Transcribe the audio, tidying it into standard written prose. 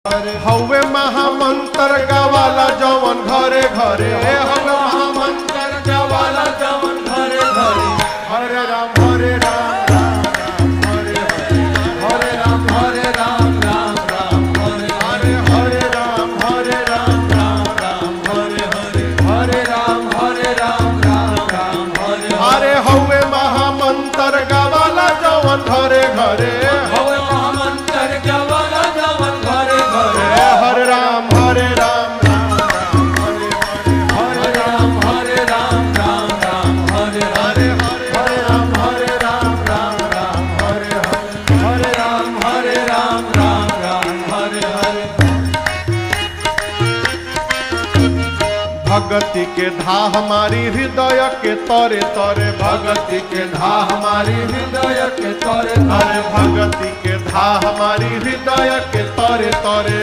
हवे महामंत्र गवाला जवन घरे घरे हवे महामंत्र गवाला जवन घरे घरे हरे राम राम राम हरे हरे हरे राम राम राम हरे हरे हरे राम राम राम हरे हरे हरे राम राम हरे हरे हवे महामंत्र गवाला जवन घरे घरे हवे महामंत्र गवाला जवन घरे घरे हरे राम राम हरे हरे राम राम हरे हरे हरे राम राम हरे हरे राम राम हरे हरे भगति के धा हमारी हृदय के तरे तरे भगति के धा हमारी हृदय के तरे तरे भगति के धा हमारी हृदय के तरे तरे